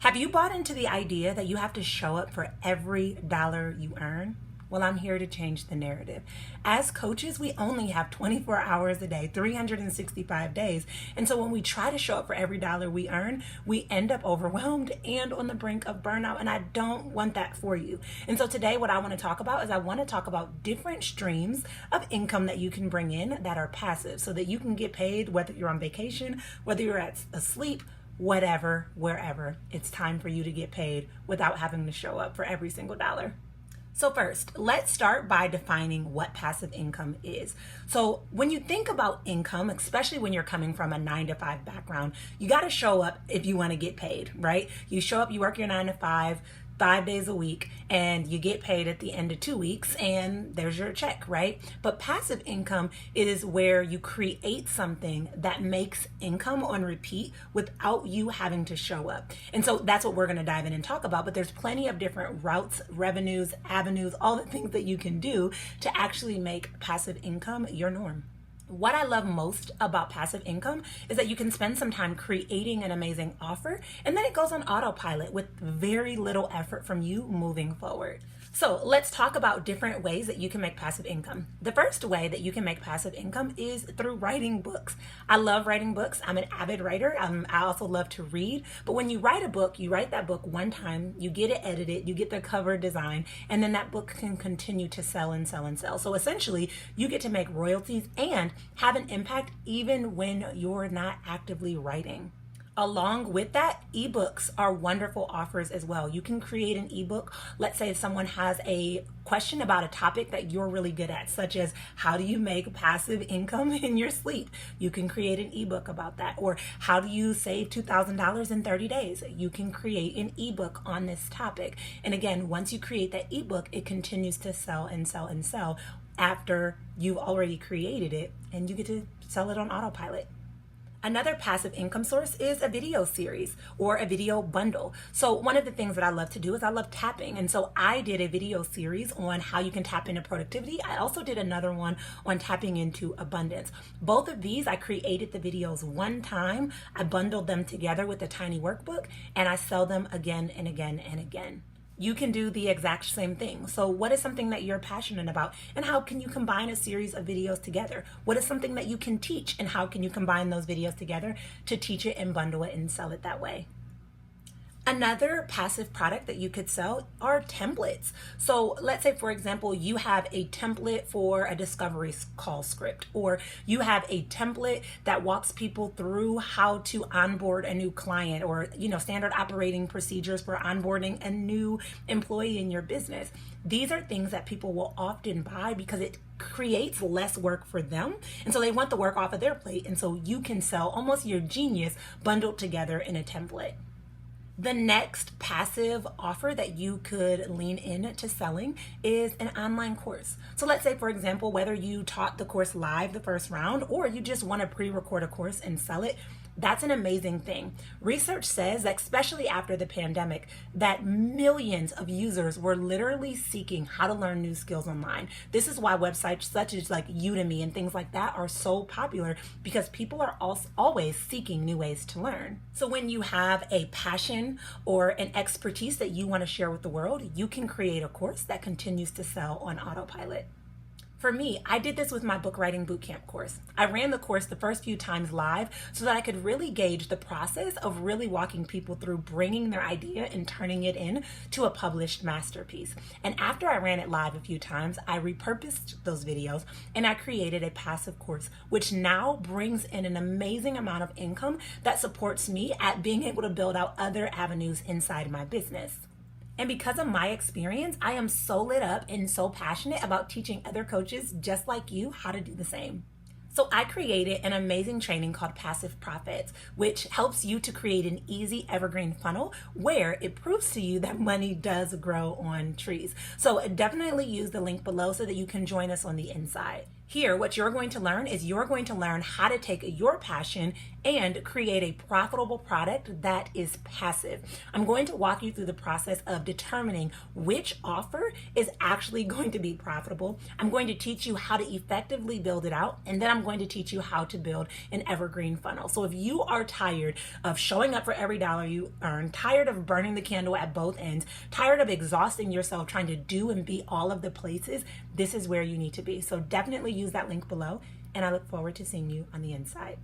Have you bought into the idea that you have to show up for every dollar you earn? Well, I'm here to change the narrative. As coaches, we only have 24 hours a day, 365 days. And so when we try to show up for every dollar we earn, we end up overwhelmed and on the brink of burnout. And I don't want that for you. And so today what I want to talk about is I want to talk about different streams of income that you can bring in that are passive so that you can get paid whether you're on vacation, whether you're asleep, whatever, wherever. It's time for you to get paid without having to show up for every single dollar. So first, let's start by defining what passive income is. So when you think about income, especially when you're coming from a 9-to-5 background, you got to show up if you want to get paid, right? You show up, you work your 9 to 5, 5 days a week, and you get paid at the end of 2 weeks, and there's your check, right? But passive income is where you create something that makes income on repeat without you having to show up. And so that's what we're going to dive in and talk about. But there's plenty of different routes, revenues, avenues, all the things that you can do to actually make passive income your norm. What I love most about passive income is that you can spend some time creating an amazing offer and then it goes on autopilot with very little effort from you moving forward. So let's talk about different ways that you can make passive income. The first way that you can make passive income is through writing books. I love writing books. I'm an avid writer. I also love to read. But when you write a book, you write that book one time, you get it edited, you get the cover design, and then that book can continue to sell and sell and sell. So essentially, you get to make royalties and have an impact even when you're not actively writing. Along with that, eBooks are wonderful offers as well. You can create an ebook. Let's say if someone has a question about a topic that you're really good at, such as how do you make passive income in your sleep? You can create an ebook about that. Or how do you save $2,000 in 30 days? You can create an ebook on this topic. And again, once you create that ebook, it continues to sell and sell and sell after you've already created it, and you get to sell it on autopilot. Another passive income source is a video series or a video bundle. So one of the things that I love to do is I love tapping. And so I did a video series on how you can tap into productivity. I also did another one on tapping into abundance. Both of these, I created the videos one time. I bundled them together with a tiny workbook and I sell them again and again and again. You can do the exact same thing. So what is something that you're passionate about and how can you combine a series of videos together? What is something that you can teach and how can you combine those videos together to teach it and bundle it and sell it that way? Another passive product that you could sell are templates. So let's say, for example, you have a template for a discovery call script, or you have a template that walks people through how to onboard a new client, or standard operating procedures for onboarding a new employee in your business. These are things that people will often buy because it creates less work for them. And so they want the work off of their plate. And so you can sell almost your genius bundled together in a template. The next passive offer that you could lean into selling is an online course. So let's say, for example, whether you taught the course live the first round or you just want to pre-record a course and sell it, that's an amazing thing. Research says that especially after the pandemic, that millions of users were literally seeking how to learn new skills online. This is why websites such as like Udemy and things like that are so popular, because people are always seeking new ways to learn. So when you have a passion or an expertise that you want to share with the world, you can create a course that continues to sell on autopilot. For me, I did this with my book writing bootcamp course. I ran the course the first few times live so that I could really gauge the process of really walking people through bringing their idea and turning it into a published masterpiece. And after I ran it live a few times, I repurposed those videos and I created a passive course, which now brings in an amazing amount of income that supports me at being able to build out other avenues inside my business. And because of my experience, I am so lit up and so passionate about teaching other coaches just like you how to do the same. So I created an amazing training called Passive Profits, which helps you to create an easy evergreen funnel where it proves to you that money does grow on trees. So definitely use the link below so that you can join us on the inside. Here, what you're going to learn is you're going to learn how to take your passion and create a profitable product that is passive. I'm going to walk you through the process of determining which offer is actually going to be profitable. I'm going to teach you how to effectively build it out, and then I'm going to teach you how to build an evergreen funnel. So if you are tired of showing up for every dollar you earn, tired of burning the candle at both ends, tired of exhausting yourself trying to do and be all of the places, this is where you need to be. So definitely use that link below, and I look forward to seeing you on the inside.